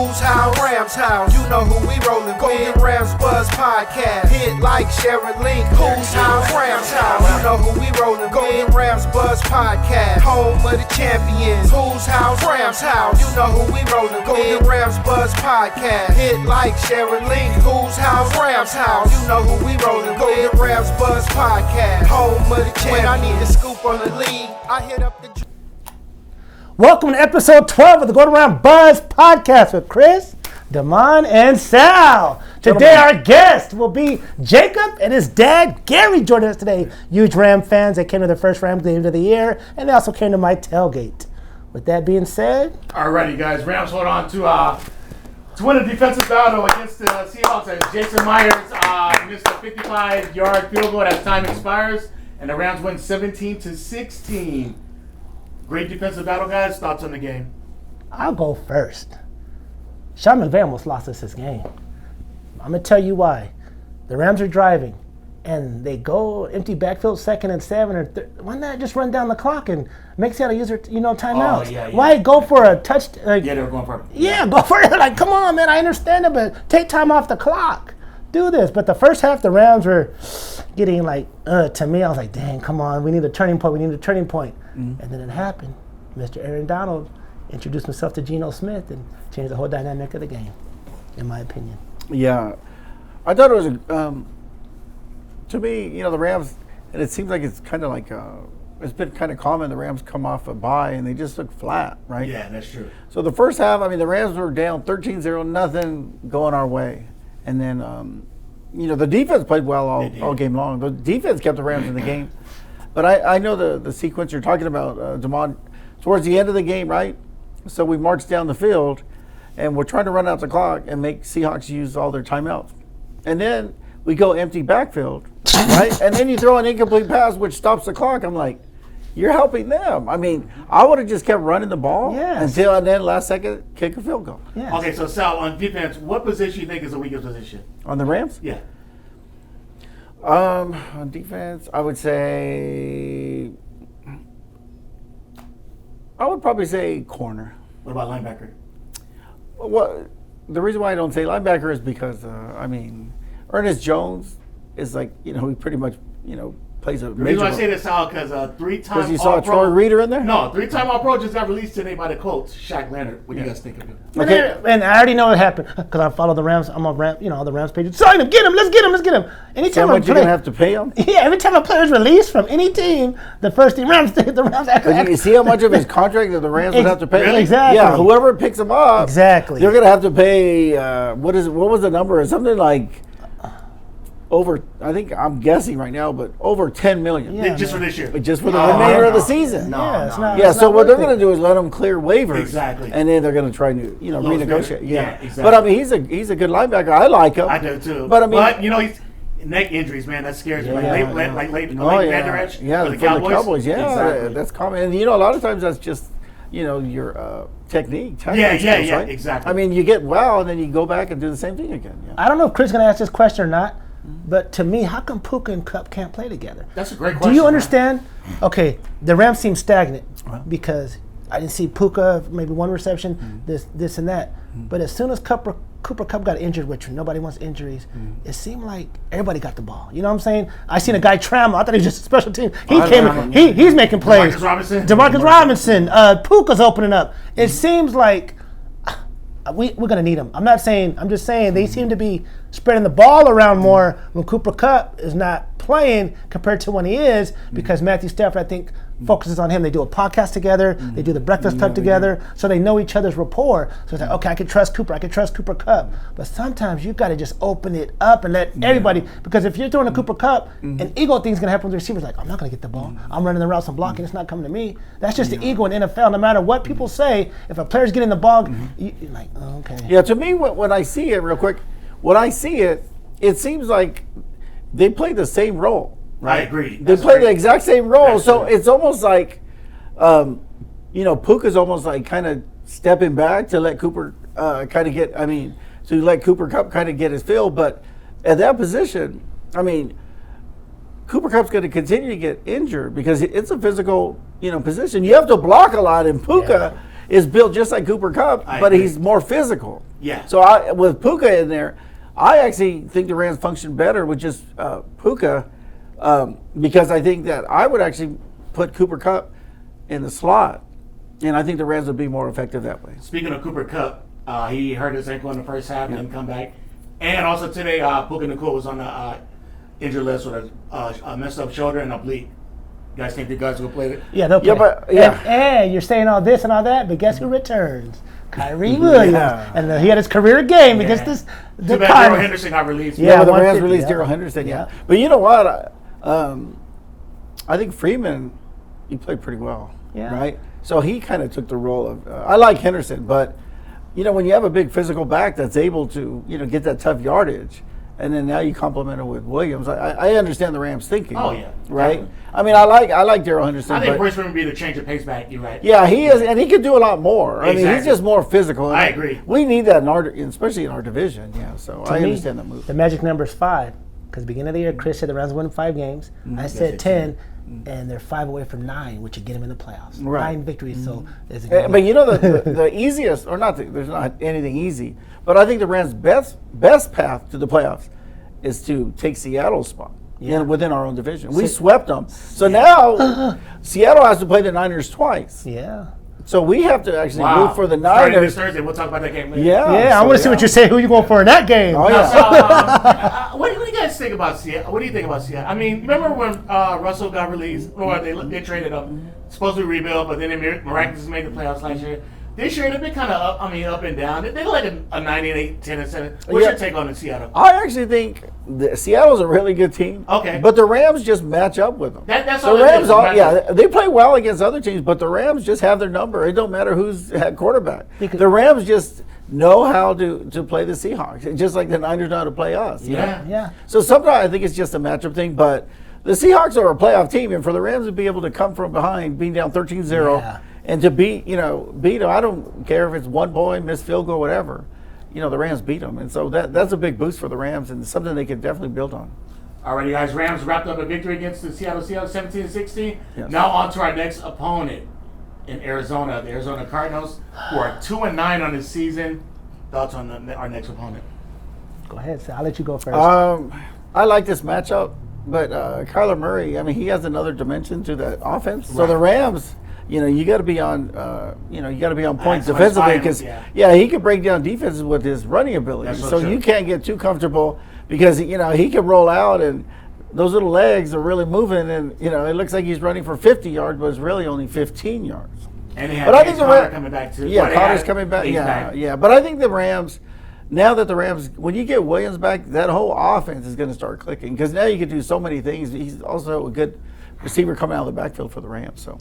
Who's House? Rams House. You know who we rolling with. Golden Rams Buzz Podcast. Hit like, share, and link. Who's House? Rams House. You know who we rolling with. Golden Rams Buzz Podcast. Home of the champions. Who's House? Rams House. You know who we rolling with. Golden Rams Buzz Podcast. Hit like, share, and link. Who's House? Rams House. You know who we rolling with. Golden Rams Buzz Podcast. Home of the champions. When I need a scoop on the league, I hit up the... Welcome to episode 12 of the Golden Rams Buzz Podcast with Chris, Damon, and Sal. Today our guest will be Jacob and his dad, Gary, joining us today. Huge Ram fans. They came to their first Rams game of the year, and they also came to my tailgate. With that being said... Alrighty, guys. Rams hold on to win a defensive battle against the Seahawks as Jason Myers missed a 55-yard field goal as time expires, and the Rams win 17-16. Great defensive battle, guys. Thoughts on the game? I'll go first. Sean McVay almost lost us this game. I'm going to tell you why. The Rams are driving, and they go empty backfield 2nd and 7. Or why not just run down the clock and make Seattle use their timeouts? Oh, yeah. Why go for a touch? Yeah, they were going for it. Yeah, go for it. Like, come on, man. I understand it, but take time off the clock. Do this. But the first half, the Rams were getting to me, I was like, dang, come on. We need a turning point. Mm-hmm. And then it happened. Mr. Aaron Donald introduced himself to Geno Smith and changed the whole dynamic of the game, in my opinion. Yeah. I thought it was, to me, the Rams, and it seems like it's kind of like, it's been kind of common. The Rams come off a bye and they just look flat, right? Yeah, that's true. So the first half, the Rams were down 13-0, nothing going our way. And then, the defense played well all game long. The defense kept the Rams in the game. But I know the sequence you're talking about, Damon, towards the end of the game, right? So we marched down the field, and we're trying to run out the clock and make Seahawks use all their timeouts. And then we go empty backfield, right? And then you throw an incomplete pass, which stops the clock. I'm like, you're helping them. I would have just kept running the ball until and then last second kick a field goal. Yes. Okay, so Sal, on defense, what position you think is the weakest position? On the Rams? Yeah. On defense, I would probably say corner. What about linebacker? Well, the reason why I don't say linebacker is because, Ernest Jones is he pretty much, plays a The major reason why I role. say this, Sal, because three-time Because you saw Troy Reader in there? No, three-time All-Pro just got released today by the Colts, Shaq Leonard. What do you guys think of him? Okay. And I already know what happened because I follow the Rams. I'm on the Rams page. Sign him, get him, let's get him. So Anytime how much you're going to have to pay him? Yeah, every time a player is released from any team, the first team, the Rams act. But you see how much of his contract that the Rams would have to pay? Really? Exactly. Yeah, whoever picks him up, Exactly. they're going to have to pay, what was the number? Something like over, I think I'm guessing right now, but over $10 million. Yeah, just for this year? Just for the remainder of the season. It's not. Yeah, it's so not what they're worth going to do is let him clear waivers. Exactly. And then they're going to try to, renegotiate. Yeah, exactly. But he's a good linebacker. I like him. I do too. But he's neck injuries, man. That scares me. Yeah. Late Yeah, Van Der Esch for for the Cowboys. Yeah, Exactly. that's common. And a lot of times that's just, your technique. Skills, right? Exactly. You get and then you go back and do the same thing again. Yeah. I don't know if Chris is going to ask this question or not, but to me, how come Puka and Kupp can't play together? That's a great question. Do you understand? Okay, the Rams seem stagnant because I didn't see Puka, maybe one reception, this and that. But as soon as Cooper Kupp got injured, which nobody wants injuries, it seemed like everybody got the ball. You know what I'm saying? I seen a guy Trammell. I thought he was just a special team. He's making plays. Demarcus Robinson. Puka's opening up. It seems like we're going to need him. I'm just saying they seem to be spreading the ball around more when Cooper Kupp is not playing compared to when he is, because Matthew Stafford, I think, focuses on him. They do a podcast together. They do the breakfast club together, so they know each other's rapport. So it's like, okay, I can trust Cooper. I can trust Cooper Kupp. But sometimes you've got to just open it up and let everybody, because if you're throwing a Cooper Kupp, an ego thing's going to happen with the receivers. Like, I'm not going to get the ball. I'm running the routes and blocking. It's not coming to me. That's just the ego in NFL. No matter what people say, if a player's getting the ball, you're like, oh, okay. Yeah, to me, when I see it, real quick, it seems like they play the same role. Right? I agree. They play the exact same role. So it's almost like, Puka's almost like kind of stepping back to let Cooper to let Cooper Kupp kind of get his fill. But at that position, Cooper Kupp's going to continue to get injured because it's a physical, position. You have to block a lot, and Puka is built just like Cooper Kupp, but he's more physical. Yeah. So with Puka in there, I actually think the Rams function better with just Puka because I think that I would actually put Cooper Kupp in the slot, and I think the Rams would be more effective that way. Speaking of Cooper Kupp, he hurt his ankle in the first half and didn't come back. And also today, Puka Nacua was on the injured list with a messed up shoulder and oblique. You guys think the guys will play it? Yeah, they'll play. And you're saying all this and all that, but guess who returns? Kyrie Williams. Yeah. And he had his career game against this. Too bad Darrell Henderson got released. Yeah, the Rams 150, released Darrell Henderson. Yeah, but you know what? I think Freeman, he played pretty well. Yeah. Right. So he kind of took the role of. I like Henderson, but when you have a big physical back that's able to get that tough yardage, and then now you complement it with Williams. I understand the Rams thinking. Oh yeah. Right. Definitely. I mean, I like Darrell Henderson. I think Bruce would be the change of pace back. You're right. Yeah, he is, and he could do a lot more. I mean, he's just more physical. I agree. We need that especially in our division. Yeah, so I understand that move. The magic number is 5. Because beginning of the year, Chris said the Rams win 5 games. I said 10, and they're 5 away from 9, which would get them in the playoffs. Right. 9 victories. So, it's a but the easiest, or not, there's not anything easy, but I think the Rams' best path to the playoffs is to take Seattle's spot within our own division. We swept them. So now Seattle has to play the Niners twice. Yeah. So we have to actually root for the Starting Niners. this Thursday, we'll talk about that game later. Yeah, I want to see what you say. Who you going for in that game? Oh, yeah. So, what do you guys think about Seattle? What do you think about Seattle? I mean, remember when Russell got released, or they traded him, supposed to rebuild, but then they miraculously made the playoffs last year. This year they've been kind of up and down. They're like a 9-8, 10-7. What's your take on the Seattle? I actually think Seattle's a really good team. Okay. But the Rams just match up with them. That's the all Rams, they play well against other teams, but the Rams just have their number. It don't matter who's at quarterback. The Rams just know how to play the Seahawks, just like the Niners know how to play us. Yeah. So sometimes I think it's just a matchup thing, but the Seahawks are a playoff team, and for the Rams to be able to come from behind, being down 13-0, and to beat them, I don't care if it's one point, missed field goal, whatever. The Rams beat them, and so that's a big boost for the Rams, and something they can definitely build on. Alrighty, guys. Rams wrapped up a victory against the Seattle Seahawks, 17-16. Yes. Now on to our next opponent in Arizona, the Arizona Cardinals, who are 2-9 on this season. Thoughts on our next opponent? Go ahead, I'll let you go first. I like this matchup, but Kyler Murray, I mean, he has another dimension to the offense. So the Rams, you got to be on, point defensively because, he can break down defenses with his running ability. So you can't get too comfortable because he can roll out and those little legs are really moving, and it looks like he's running for 50 yards, but it's really only 15 yards. And I think the Rams coming back too. Yeah, Connor's coming back. Yeah. But I think the Rams. Now that the Rams, when you get Williams back, that whole offense is going to start clicking because now you can do so many things. He's also a good receiver coming out of the backfield for the Rams. So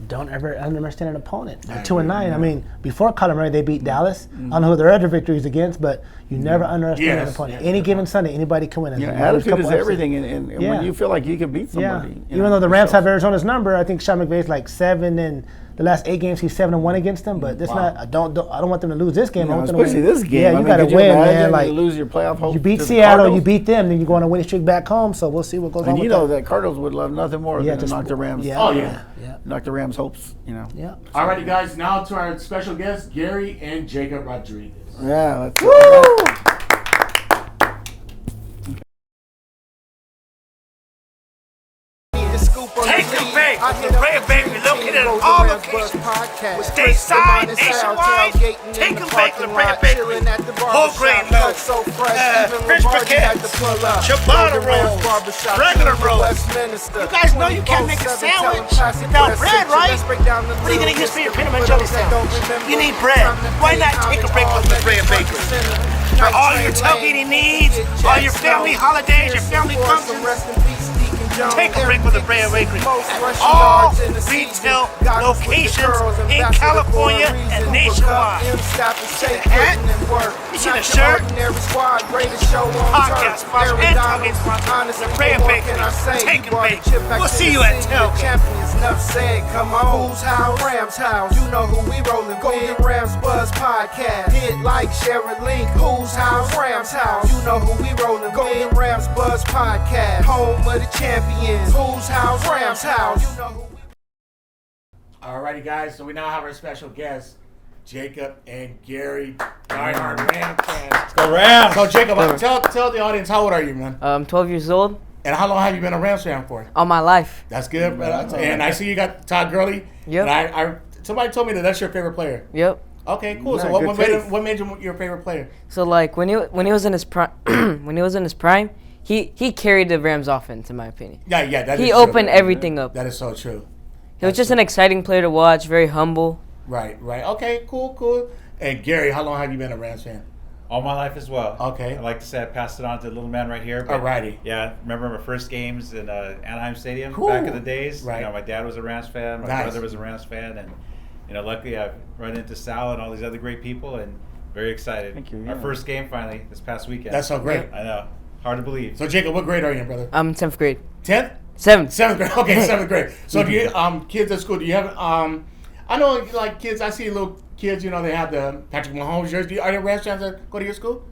don't ever underestimate an opponent. They're 2-9. I mean, before Kyler Murray, they beat Dallas. I don't know who their other victories against, but you never underestimate an opponent. Any given Sunday, anybody can win. Attitude is everything, and when you feel like you can beat somebody. Even though the Rams have Arizona's number, I think Sean McVay's like 7 and the last 8 games he's 7-1 against them. But this not. I don't want them to lose this game. I want them to especially win. this game. Yeah, you got to win, man. Like you lose your playoff hope. You beat Seattle, you beat them, then you go on a winning streak back home. So we'll see what goes on. And that Cardinals would love nothing more than to knock the Rams. Knock the Rams' hopes. Yeah. Alrighty, guys. Now to our special guests, Gary and Jacob Rodriguez. Yeah. Take a break with the Red Baby located at all locations. Stateside, nationwide, take a break with the Red Baby. Whole grain loaf, French baguettes, ciabatta rolls, regular rolls. You guys know you can't make a sandwich without bread, right? What are you going to use for your peanut butter jelly sandwich? You need bread. Why not take a break with the Red Baby? For all your tailgating needs, all your family holidays, your family functions, take a break with the Brea Bakery at all retail locations in California and nationwide. You see the hat? You see the shirt? Podcast sponsor and tailgate sponsor, the Brea Bakery. Take a break. We'll see you at tailgate. Enough said, come on. Who's house? Rams house. You know who we rollin' Golden Rams Buzz Podcast. Hit like, share a link. Who's house? Rams house. You know who we rollin' Golden Rams Buzz Podcast. Home of the champions. Who's house? Rams house. You know who we... Alrighty, guys. So we now have our special guests, Jacob and Gary. Diehard Rams fans. Let's go Rams. So Jacob, tell the audience, how old are you, man? I'm 12 years old. And how long have you been a Rams fan for? All my life. That's good. And I see you got Todd Gurley. Yep. And somebody told me that's your favorite player. Yep. Okay, cool. Yeah, So what made him your favorite player? So like when he was in his prime, he carried the Rams offense in my opinion. Yeah, that is He true. opened everything up. That is so true. He was just an exciting player to watch. Very humble. Right. Okay, cool. And Gary, how long have you been a Rams fan? All my life as well. Okay. I like to say I passed it on to the little man right here. but Alrighty. Yeah, remember my first games in Anaheim Stadium Cool. back in the days. Right. You know, my dad was a Rams fan. My Nice. brother was a Rams fan, and luckily I've run into Sal and all these other great people, and very excited. Thank you, Our yeah. first game finally this past weekend. That's so great. I know. Hard to believe. So Jacob, what grade are you in, brother? I'm 10th grade. 10th? 7th. 7th grade. Okay, 7th grade. So do you kids at school? Do you have I know like kids. I see little kids. You know they have the Patrick Mahomes jersey. Are there Rams fans that go to your school?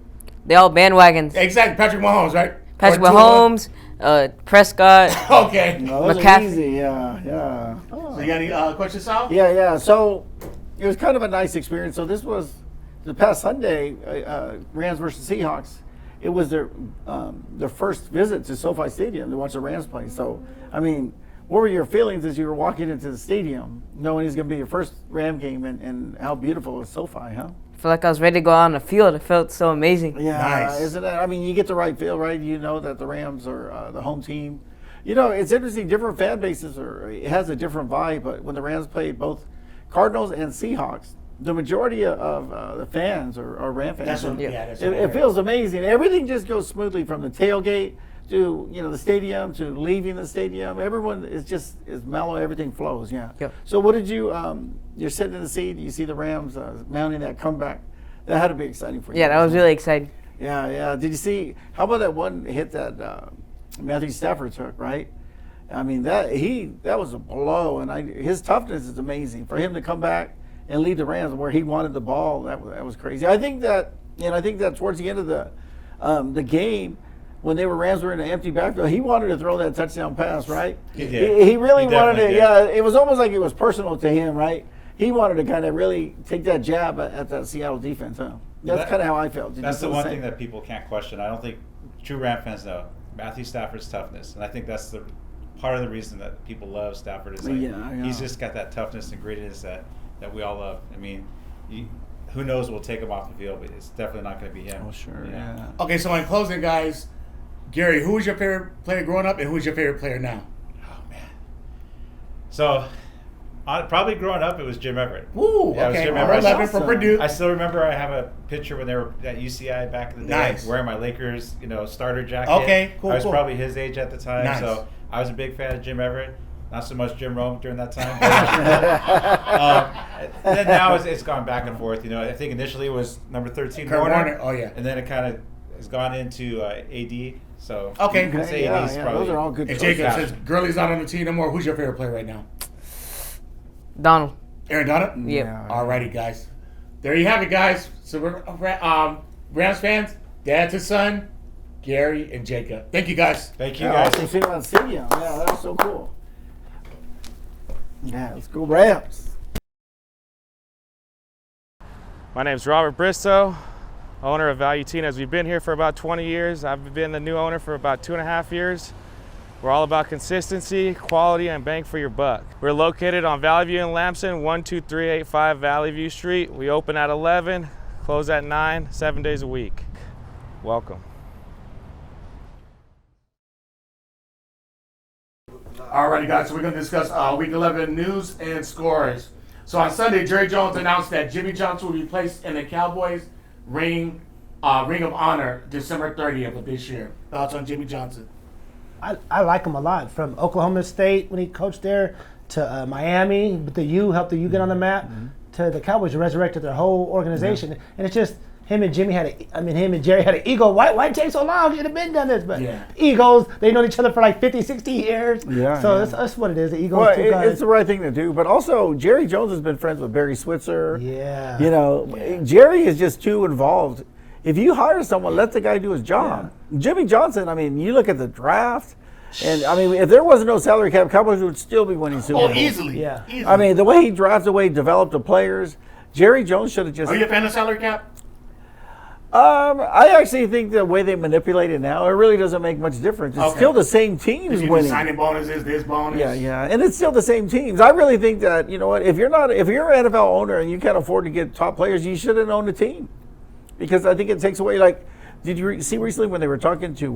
They all bandwagons. Exactly, Patrick Mahomes, right? Patrick Or Tua. Mahomes, Prescott. Okay. No, those are McCaffrey. easy. Yeah. So you got any questions, Sal? Yeah. So it was kind of a nice experience. So this was the past Sunday, Rams versus Seahawks. It was their first visit to SoFi Stadium to watch the Rams play. So, I mean, what were your feelings as you were walking into the stadium, knowing it's going to be your first Ram game, and how beautiful is SoFi, huh? I feel like I was ready to go out on the field. It felt so amazing. Yeah, Nice. isn't it? I mean, you get the right feel, right? You know that the Rams are the home team. You know, it's interesting. Different fan bases it has a different vibe. But when the Rams played both Cardinals and Seahawks, the majority of the fans are Ram fans. That's what. And Yeah, that's what I it heard. feels amazing. Everything just goes smoothly from the tailgate to the stadium to leaving the stadium. Everyone is mellow. Everything flows. Yeah. Yep. So what did you? You're sitting in the seat. You see the Rams mounting that comeback. That had to be exciting for you. Yeah, that was really exciting. Yeah. Did you see? How about that one hit that Matthew Stafford took? Right. I mean that was a blow, and his toughness is amazing for him to come back and lead the Rams where he wanted the ball. That was crazy. I think that towards the end of the game, when Rams were in an empty backfield, he wanted to throw that touchdown pass, right? He did. He really He wanted definitely to. did. Yeah, it was almost like it was personal to him, right? He wanted to kind of really take that jab at that Seattle defense, huh? That's kind of how I felt. Did That's you the feel one same? thing that people can't question. I don't think true Ram fans know Matthew Stafford's toughness, and I think that's the part of the reason that people love Stafford is like Yeah. he's just got that toughness and grittiness that we all love. I mean, who knows what will take him off the field, but it's definitely not going to be him. Oh, sure. You know? Yeah. Okay, so in closing, guys, Gary, who was your favorite player growing up, and who's your favorite player now? Oh man. So, probably growing up, it was Jim Everett. Woo, Yeah, it was okay. Jim Number Everett. 11 for Purdue. I still remember I have a picture when they were at UCI back in the day, Nice. wearing my Lakers, starter jacket. Okay, cool, I was cool. probably his age at the time, Nice. so I was a big fan of Jim Everett. Not so much Jim Rome during that time. And then now it's gone back and forth. I think initially it was number 13 Kurt Warner. Warner, oh, yeah. And then it kind of has gone into AD. So Okay. I'd say AD's probably. Those are all good And choices. Jacob, since Gurley's not on the team no more, who's your favorite player right now? Donald. Aaron Donald? Yep. Alrighty, guys. There you have it, guys. So we're Rams fans, dad to son, Gary and Jacob. Thank you, guys. Thank you Yeah, guys. awesome seeing you on Stadium. Yeah, that was so cool. Yeah, let's go Rams. My name's Robert Bristow, owner of Value Tina's. We've been here for about 20 years. I've been the new owner for about 2.5 years. We're all about consistency, quality, and bang for your buck. We're located on Valley View in Lamson, 12385 Valley View Street. We open at 11, close at 9, 7 days a week. Welcome. Alrighty, guys. So we're going to discuss Week 11 news and scores. So on Sunday, Jerry Jones announced that Jimmy Johnson will be placed in the Cowboys Ring of Honor December 30th of this year. Thoughts on Jimmy Johnson? I like him a lot. From Oklahoma State when he coached there to Miami, but the U helped the U get on the map. To the Cowboys resurrected their whole organization, and it's just him and Jerry had an ego. Why take so long? Should have been done this, but egos. They known each other for like 50, 60 years. Yeah, so yeah. That's what it is. The egos. Well, two guys. it's the right thing to do. But also, Jerry Jones has been friends with Barry Switzer. Yeah. Jerry is just too involved. If you hire someone, let the guy do his job. Jimmy Johnson, I mean, you look at the draft, and I mean, if there wasn't no salary cap, Cowboys would still be winning Super Bowls. Easily. Yeah. Easily. I mean, the way he drafts, the way he developed the players, Jerry Jones should have just. Are you a fan of salary cap? I actually think the way they manipulate it now, it really doesn't make much difference. It's still the same teams winning. Signing bonuses, this bonus. Yeah, and it's still the same teams. I really think that, you know what, if you're an NFL owner and you can't afford to get top players, you shouldn't own a team, because I think it takes away. Like, did you see recently when they were talking to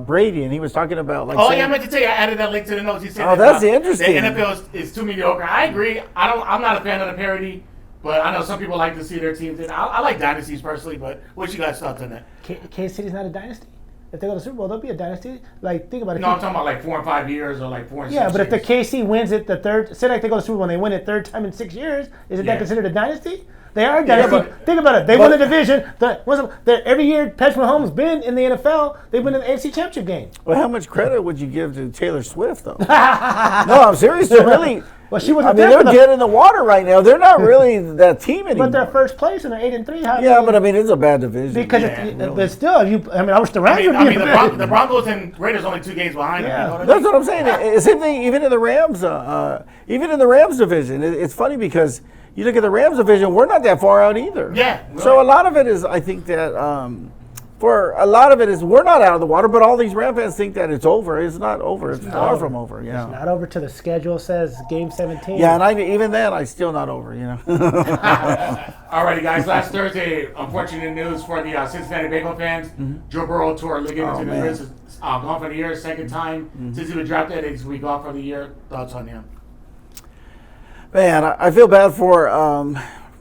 Brady, and he was talking about like. Oh yeah, I meant to tell you, I added that link to the notes. He said, "Oh, that's interesting." The NFL is too mediocre. I agree. I'm not a fan of the parody. But I know some people like to see their teams in. I like dynasties personally, but what's you guys' thoughts on that? Kansas City's not a dynasty. If they go to the Super Bowl, they'll be a dynasty. Like, think about it. No, I'm talking about like 4 and 5 years or like 4 and 6 years. Yeah, but if the years. KC wins it the third, say like they go to the Super Bowl and they win it third time in 6 years, isn't that considered a dynasty? They are a dynasty. But, think about it. They won the division. Every year Patrick Mahomes has been in the NFL. They've been in the AFC Championship game. Well, how much credit would you give to Taylor Swift, though? No, I'm serious. Really. Well, she was. They're dead in the water right now. They're not really that team anymore. But they're first place and they're 8-3. Yeah, but I mean, it's a bad division. Because but still, I wish the Rams would be. The Broncos and Raiders only 2 games behind them. You know That's what I'm saying. Same thing, even in the Rams, division. It's funny because you look at the Rams division, we're not that far out either. Yeah. Really. So a lot of it is, I think that. We're not out of the water, but all these Ram fans think that it's over. It's not over. It's far from over. Yeah. It's not over till the schedule says Game 17. Yeah, and even then, I'm still not over. Alrighty, guys. Last Thursday, unfortunate news for the Cincinnati Bengals fans. Joe Burrow tore ligament in the wrist. Gone for the year, second time since he was drafted. He's gone for the year. Thoughts on him? Man, I feel bad for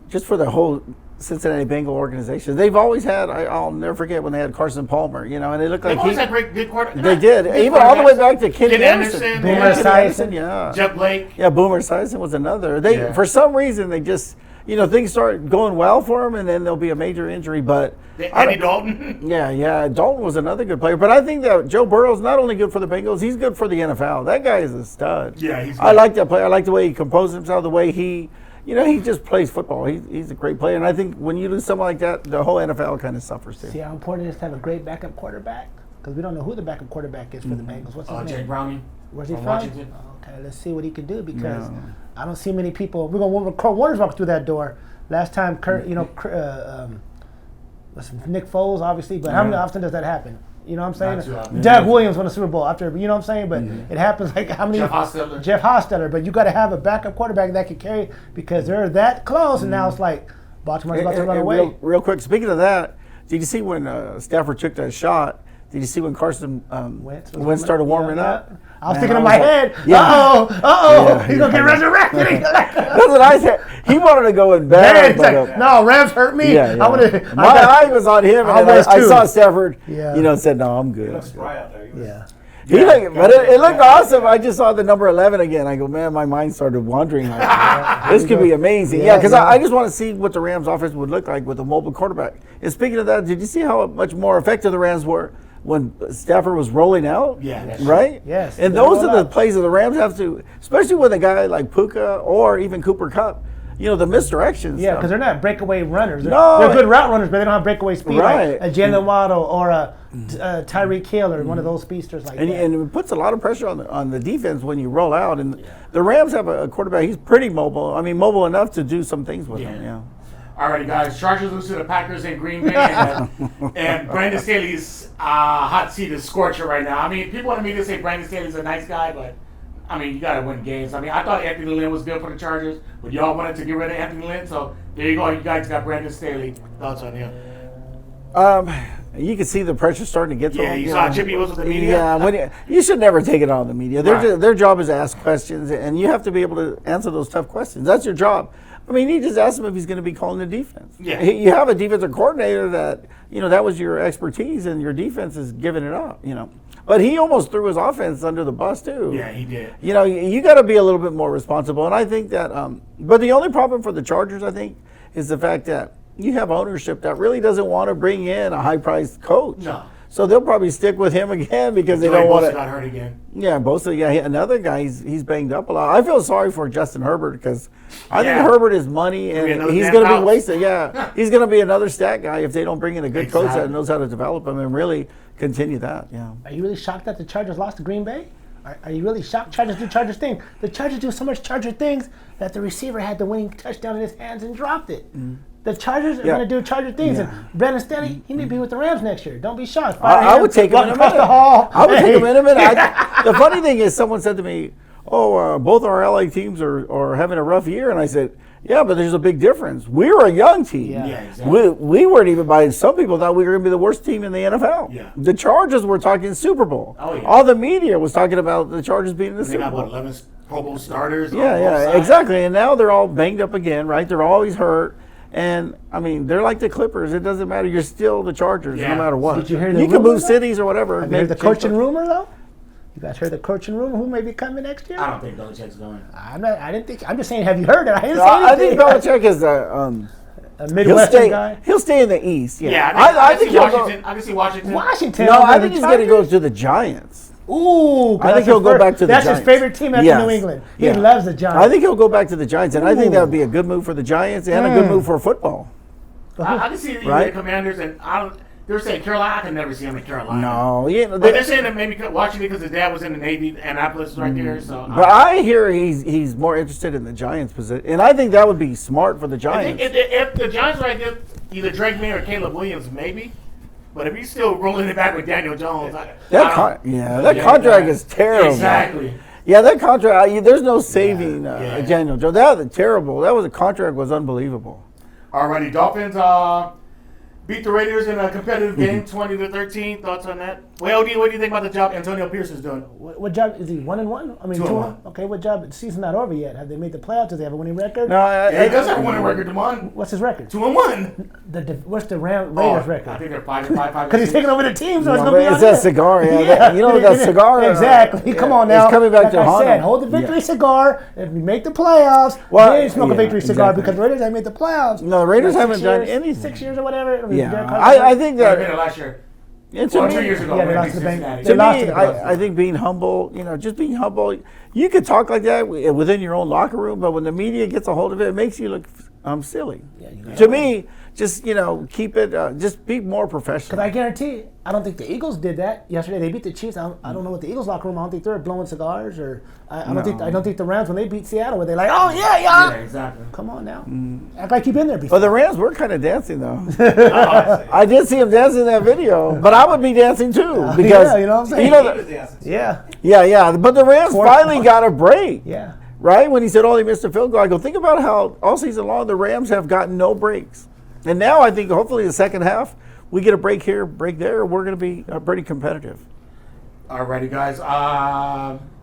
just for the whole Cincinnati Bengal organization. They've always had, I'll never forget when they had Carson Palmer, and it looked like They've always had good quarterbacks. They did, even all the way back to Kenny Anderson. Boomer Esiason. Yeah. Jeff Blake. Yeah, Boomer Esiason was another. For some reason, they just, things start going well for them, and then there'll be a major injury, but... Andy Dalton. Yeah, Dalton was another good player, but I think that Joe Burrow's not only good for the Bengals, he's good for the NFL. That guy is a stud. Yeah, he's good. I like that player. I like the way he composes himself, the way he... he just plays football. He's a great player. And I think when you lose someone like that, the whole NFL kind of suffers too. See how important it is to have a great backup quarterback? Because we don't know who the backup quarterback is for the Bengals. What's his name? Jake Browning. Where's he from? Washington. Okay, let's see what he can do because I don't see many people. We're going to Kurt Warner's walk through that door. Last time, Nick Foles, obviously, but how often does that happen? You know what I'm saying? Doug Williams won the Super Bowl after, you know what I'm saying? But it happens like how many? Jeff Hostetler. Jeff Hostetler. But you got to have a backup quarterback that can carry because they're that close, and now it's like Baltimore's about to run away. Real quick, speaking of that, did you see when Stafford took that shot? Did you see when Carson Wentz started warming up? I was thinking in my head, he's going to get resurrected. That's what I said. He wanted to go in bed. No, Rams hurt me. Yeah. My eye was on him, and I saw Stafford, said, no, I'm good. Yeah. But it looked awesome. I just saw the number 11 again. I go, man, my mind started wandering. This could be amazing. Yeah, because I just want to see what the Rams offense would look like with a mobile quarterback. And speaking of that, did you see how much more effective the Rams were when Stafford was rolling out? Yeah. Right? Yes. And those are the plays that the Rams have to, especially with a guy like Puka or even Cooper Kupp, the misdirections. Yeah, because they're not breakaway runners. They're good route runners, but they don't have breakaway speed like a Jalen Waddle or a Tyreek Hill or one of those speedsters like that. And it puts a lot of pressure on the defense when you roll out. And the Rams have a quarterback. He's pretty mobile. I mean, mobile enough to do some things with him. Yeah. Alrighty, guys. Chargers lose to the Packers in Green Bay, and Brandon Staley's hot seat is scorching right now. I mean, people want me to say Brandon Staley's a nice guy, but I mean, you got to win games. I mean, I thought Anthony Lynn was good for the Chargers, but y'all wanted to get rid of Anthony Lynn, so there you go. You guys got Brandon Staley. Thoughts on him? You can see the pressure starting to get to him. Yeah, you saw Chippy was with the media. Yeah, you should never take it on the media. Their job is to ask questions, and you have to be able to answer those tough questions. That's your job. I mean, you just ask him if he's going to be calling the defense. Yeah. You have a defensive coordinator that, that was your expertise, and your defense is giving it up, But he almost threw his offense under the bus, too. Yeah, he did. You got to be a little bit more responsible. And I think that, but the only problem for the Chargers, I think, is the fact that you have ownership that really doesn't want to bring in a high-priced coach. No. So they'll probably stick with him again because they don't want to. got hurt again. Yeah, Bosa. Yeah, another guy. He's banged up a lot. I feel sorry for Justin Herbert because I think Herbert is money and he's going to be wasted. Yeah, he's going to be another stat guy if they don't bring in a good coach that knows how to develop him and really continue that. Yeah. Are you really shocked that the Chargers lost to Green Bay? Are you really shocked? Chargers do Chargers thing. The Chargers do so much Charger things that the receiver had the winning touchdown in his hands and dropped it. The Chargers are going to do Charger things. And Brandon Staley, he may be with the Rams next year. Don't be shocked. I would take him in a across minute. the hall. I would take him in a minute. The funny thing is, someone said to me, both our LA teams are having a rough year. And I said, yeah, but there's a big difference. We were a young team. Yeah. Exactly. We weren't even by some people thought we were going to be the worst team in the NFL. Yeah. The Chargers were talking Super Bowl. Oh, yeah. All the media was talking about the Chargers being in the They Super got, Bowl. 11 Pro Bowl starters? on both Yeah, sides? exactly. And now they're all banged up again, right? They're always hurt. And, I mean, they're like the Clippers. It doesn't matter. You're still the Chargers no matter what. Did you hear the You can rumor, move though? cities or whatever. Have you heard the coaching rumor, though? You guys heard the coaching rumor? Who may be coming next year? I don't think Belichick's going. I didn't think. I'm just saying, have you heard it? I didn't say I think anything. Belichick is A Midwestern guy. He'll stay in the East. Yeah, Yeah, I think see he'll go. Washington. I can see Washington. Washington. No, over I the think he's going to go Chargers? to the Giants. Ooh, I think he'll go back to the That's Giants. his favorite team after Yes. New England. He Yeah. loves the Giants. I think he'll go back to the Giants, and I think Ooh. that would be a good move for the Giants and a good move for football. I can see Right? the Commanders, and they were saying Carolina. I can never see him in Carolina. No, yeah, But they're saying that maybe Washington because his dad was in the Navy, Annapolis, right there. So but I hear he's more interested in the Giants position, and I think that would be smart for the I Giants. think if the Giants right there, either Drake May or Caleb Williams, maybe. But if he's still rolling it back with Daniel Jones, that contract is terrible. Exactly. Yeah, that contract. There's no saving Daniel Jones. That was terrible. That was a contract was unbelievable. Alrighty, Dolphins beat the Raiders in a competitive game, 20-13. Thoughts on that? Well, what do you think about the job Antonio Pierce is doing? What job is he? 1-1? I mean, 2-1. Okay, what job? The season's not over yet. Have they made the playoffs? Does he have a winning record? No, Yeah, he does have a winning record, Damon. What's his record? 2-1. What's the Raiders I record? think they're 5-5. Because he's taking over the team, so it's No, going to be but on it's that him. cigar. Yeah, you know that cigar. Exactly. Come on now. It's coming back like to I haunt said, him. hold the victory Yeah. cigar. If we make the playoffs, Well, then smoke a yeah, victory cigar exactly. because the Raiders haven't made the playoffs. No, the Raiders Like haven't done 6 years, anything. 6 years or whatever. I mean, Derek Yeah, Carr- I think They did it that. last year. And to Well, me, 2 years ago. Yeah, they maybe lost to the Cincinnati. Bengals. To They lost me, to the Bengals. I think being humble, just being humble, you could talk like that within your own locker room, but when the media gets a hold of it, it makes you look silly. To me, just, keep it, just be more professional. Because I guarantee, I don't think the Eagles did that yesterday. They beat the Chiefs. I don't know what the Eagles locker room. I don't think they're blowing cigars, or I don't think the Rams when they beat Seattle were they like, oh yeah. Yeah, exactly. Come on now, act like you've been there before. Well, the Rams were kind of dancing, though. I did see him dancing in that video, but I would be dancing too because yeah, you know what I'm saying? Yeah, yeah. But the Rams finally got a break, yeah. right? When he said, "Oh, they missed a field goal," I go, think about how all season long the Rams have gotten no breaks, and now I think hopefully the second half we get a break here, break there. We're going to be pretty competitive. Alrighty, guys.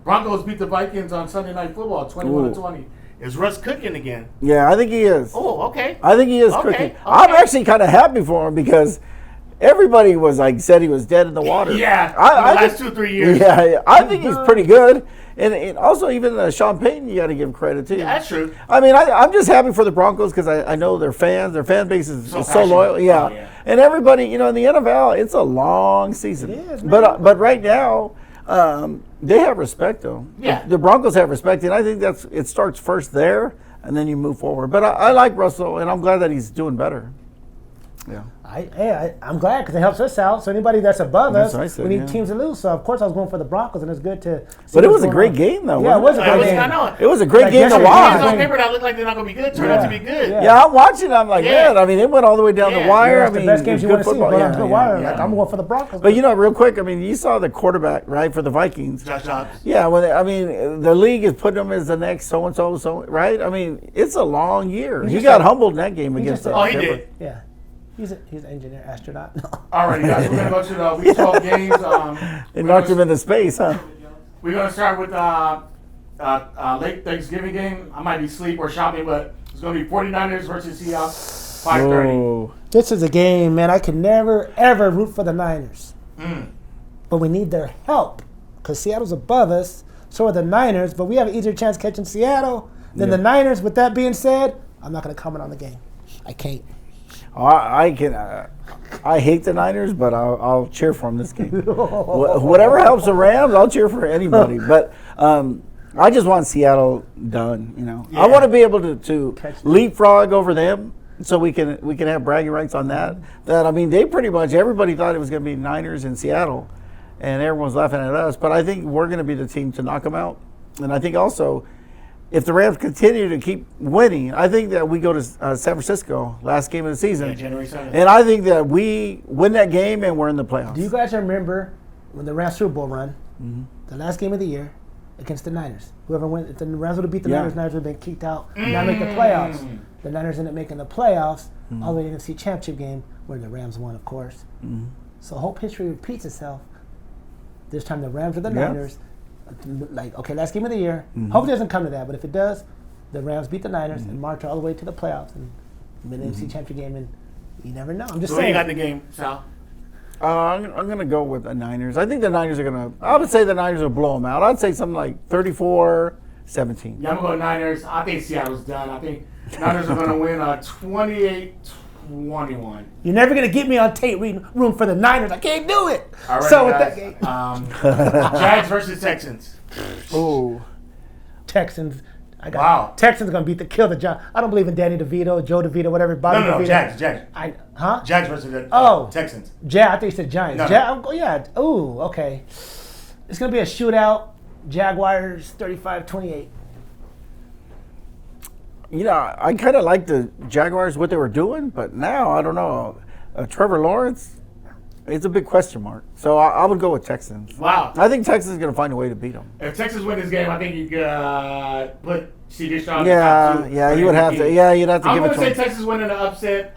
Broncos beat the Vikings on Sunday Night Football, 21-20. Is Russ cooking again? Yeah, I think he is. Oh, okay. I think he is Okay, cooking. okay. I'm actually kind of happy for him because everybody was said he was dead in the water. Yeah, I the last think- 2-3 years. Yeah, I think he's pretty good. And also even Sean Payton, you got to give him credit too. Yeah, that's true. I mean, I'm just happy for the Broncos because I know their fans, their fan base is so passionate. loyal. Yeah. Oh, yeah. And everybody, in the NFL, it's a long season. It is, man. But right now, they have respect though. Yeah. The Broncos have respect, and I think it starts first there, and then you move forward. But I like Russell, and I'm glad that he's doing better. Yeah. I'm glad because it helps us out. So anybody that's above That's us, what I said, we need yeah. teams to lose. So of course I was going for the Broncos, and it's good to. See But it what's was a going great on. game though. Yeah, it was a wasn't great I game. know. It was a great Like game to yesterday, Games watch. on paper that look like they're not going to be good turned out to be good. Yeah. Yeah, I'm watching. I'm like, Yeah. man. I mean, it went all the way down Yeah. the wire. That's I the mean, best games you good want to see. football. Go Yeah, down to the yeah, wire. yeah. Like I'm going for the Broncos. But real quick, I mean, you saw the quarterback, right, for the Vikings. Josh Dobbs. Yeah, the league is putting him as the next so and so, right? I mean, it's a long year. He just got a- humbled in that game against. just a- Oh, he Denver. did. yeah, he's an engineer, astronaut. Alrighty, guys. We're going to go to the Week 12 games. It knocked him into space, huh? We're going to start with late Thanksgiving game. I might be asleep or shopping, but it's going to be 49ers versus Seahawks, 5:30. Whoa. This is a game, man. I can never ever root for the Niners, but we need their help because Seattle's above us. So are the Niners, but we have an easier chance catching Seattle than the Niners. With that being said, I'm not going to comment on the game. I can't. I can. I hate the Niners, but I'll cheer for them this game. Whatever helps the Rams, I'll cheer for anybody. But I just want Seattle done. I want to be able to leapfrog over them, so we can have bragging rights on that. That I mean, they pretty much everybody thought it was going to be Niners in Seattle, and everyone's laughing at us. But I think we're going to be the team to knock them out. And I think also, if the Rams continue to keep winning, I think that we go to San Francisco last game of the season. Yeah, January 7th. And I think that we win that game and we're in the playoffs. Do you guys remember when the Rams Super Bowl run, the last game of the year against the Niners? Whoever went, if the Rams would have beat the Niners would have been kicked out, not make the playoffs. The Niners ended up making the playoffs all the way to the NFC Championship game where the Rams won, of course. So hope history repeats itself. This time the Rams or the Niners. Like, okay, last game of the year. Hope it doesn't come to that, but if it does, the Rams beat the Niners and march all the way to the playoffs and win the NFC Championship game. And you never know. I'm just So saying. you got the game, Sal? I'm going to go with the Niners. I think the Niners are going to – I would say the Niners will blow them out. I'd say something like 34-17. Yeah, I'm going to go Niners. I think Seattle's done. I think Niners are going to win 28-21. You're never going to get me on tape reading room for the Niners. I can't do it. All right, So with guys, that game. Jags versus Texans. Oh. Texans. Texans are going to kill the Giants. I don't believe in Danny DeVito, Joe DeVito, whatever. Bobby No, DeVito. Jags. Jags versus the Texans. I think you said Giants. No. Yeah. Ooh, okay. It's going to be a shootout. Jaguars 35-28. You know, I kind of like the Jaguars, what they were doing, but now, I don't know. Trevor Lawrence, it's a big question mark. So I would go with Texans. Wow. I think Texans is going to find a way to beat them. If Texas win this game, I think you could put C.J. Stroud. Yeah, you would have to. Yeah, you'd have to give it to I'm going to say them. Texas winning the upset.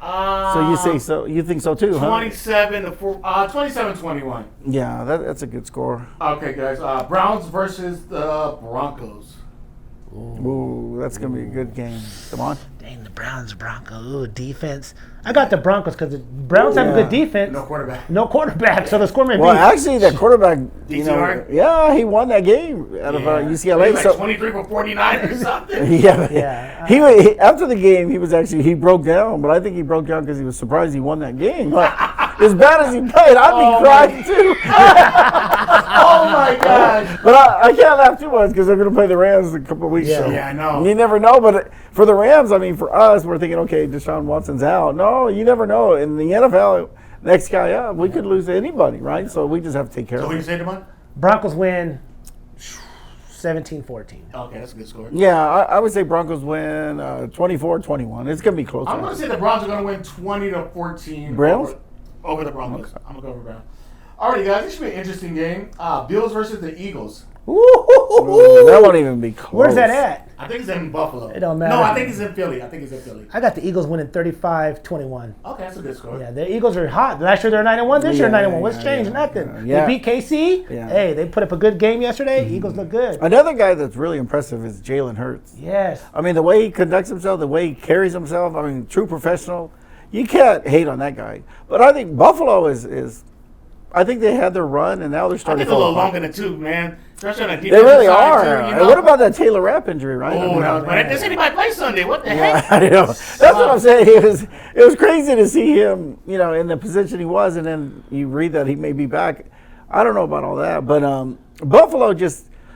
You think so too, huh? 27-21. Yeah, that's a good score. Okay, guys. Browns versus the Broncos. Ooh, that's going to be a good game. Come on. Dang, the Broncos. Ooh, defense. I got the Broncos because the Browns have a good defense. No quarterback. So the score may be. Well, actually, that quarterback, DTR? He won that game out of UCLA. He was like 23 for 49 or something. Yeah. He after the game, he broke down, but I think he broke down because he was surprised he won that game. Like, as bad as he played, I'd be crying too. Oh my gosh. But I can't laugh too much because they're going to play the Rams in a couple of weeks. Yeah, so. I know. You never know, but for the Rams, I mean, for us, we're thinking, okay, Deshaun Watson's out. No, you never know. In the NFL, next guy up, we could lose to anybody, right? So we just have to take care So of who it. you say, Devon? Broncos win 17-14. Okay, that's a good score. Yeah, I would say Broncos win 24-21. It's going to be close. I'm going to say the Browns are going to win 20-14. Browns? Over the Broncos. Okay. I'm going to go over Browns. Alrighty, guys, this should be an interesting game. Bills versus the Eagles. Ooh, that won't even be close. Where's that at? I think it's in Buffalo. It don't matter. No, I think it's in Philly. I got the Eagles winning 35-21. Okay, that's a good score. Yeah, the Eagles are hot. Last year they're 9-1. This year 9-1. What's changed? Nothing. Yeah. They beat KC. Yeah. Hey, they put up a good game yesterday. Eagles look good. Another guy that's really impressive is Jalen Hurts. Yes. I mean, the way he conducts himself, the way he carries himself, I mean, true professional. You can't hate on that guy. But I think Buffalo is I think they had their run, and now they're I starting think to a fall little apart. longer than two, man. Especially on the They defensive really side, are. too, you And know? what about that Taylor Rapp injury, right? Oh, no. But does anybody play Sunday? What the heck? I know. That's what I'm saying. It was crazy to see him, in the position he was, and then you read that he may be back. I don't know about all that, but Buffalo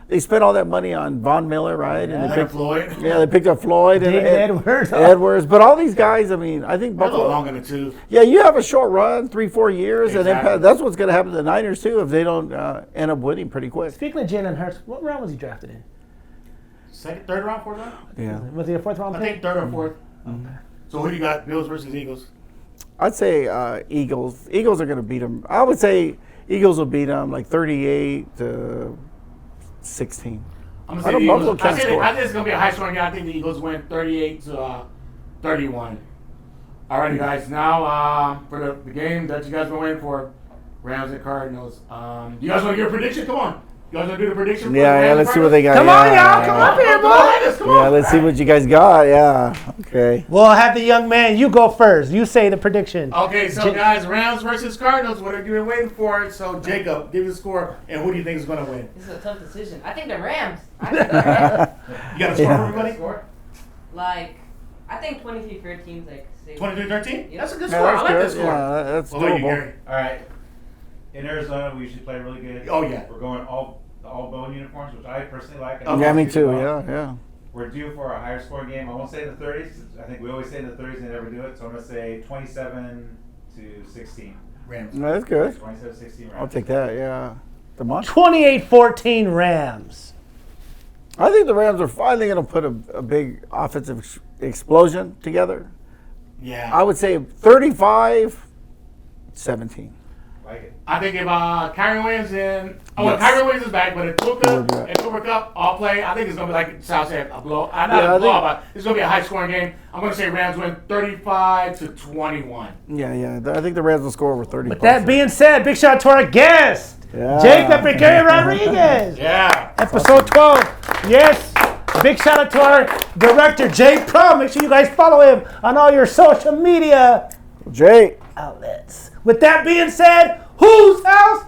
they spent all that money on Von Miller, right? Yeah. And Floyd. Yeah, they picked up Floyd and David Edwards. But all these guys, I mean, I think They're a little Buffalo. longer than two. Yeah, you have a short run, 3-4 years, Exactly. and then that's what's going to happen to the Niners too if they don't end up winning pretty quick. Speaking of Jalen Hurts, what round was he drafted in? Second, third round, fourth round? Yeah, Was he a fourth round I pick? think third or fourth. So who do you got? Bills versus Eagles? I'd say Eagles. Eagles are going to beat them. I would say Eagles will beat them like 38-16. I'm I going to say know the Eagles. Buffalo can't score. I think it's going to be a high scoring game. I think the Eagles win 38-31. Alrighty, guys. Now for the game that you guys been waiting for, Rams and Cardinals. You guys want to give a prediction? Come on. You guys want to do the prediction? Yeah, let's see what they got. Come on, Yeah, y'all. Come up here, boys. Come Yeah, on. let's see what you guys got. Yeah, okay. We'll have the young man. You go first. You say the prediction. Okay, so guys, Rams versus Cardinals. What have you been waiting for? So Jacob, give the score, and who do you think is going to win? This is a tough decision. I think the Rams. I think the Rams. You got a score for everybody? Like, I think 23-13 is like safe. 23-13? Yeah. That's a good Yeah, score. I that's like good. that score. Yeah, that's What about you, doable. Gary? All right. In Arizona, we usually play really good. Oh, yeah. We're going all bone uniforms, which I personally like. Okay. Yeah, me too. Yeah. We're due for a higher scoring game. I won't say in the 30s. I think we always say in the 30s and never do it. So I'm going to say 27-16. Rams. No, that's good. 27-16 Rams. I'll take that. Yeah. Demonte. 28-14 Rams. I think the Rams are finally going to put a big offensive explosion together. Yeah. I would say 35-17. Like it. I think if Kyrie Williams and Yes. Kyrie Williams is back, but if Luka Yeah. and Cooper Kupp all play, I think it's gonna be like Sal said, a blow. Not Yeah, I a blow, think- but it's gonna be a high scoring game. I'm gonna say Rams win 35-21. Yeah. I think the Rams will score over 30. With that being said, big shout out to our guest, Yeah. Jake the Precarious Rodriguez. Yeah. Episode 12. Yes. Big shout out to our director, Jay Pro. Make sure you guys follow him on all your social media Jay. outlets. With that being said, whose house?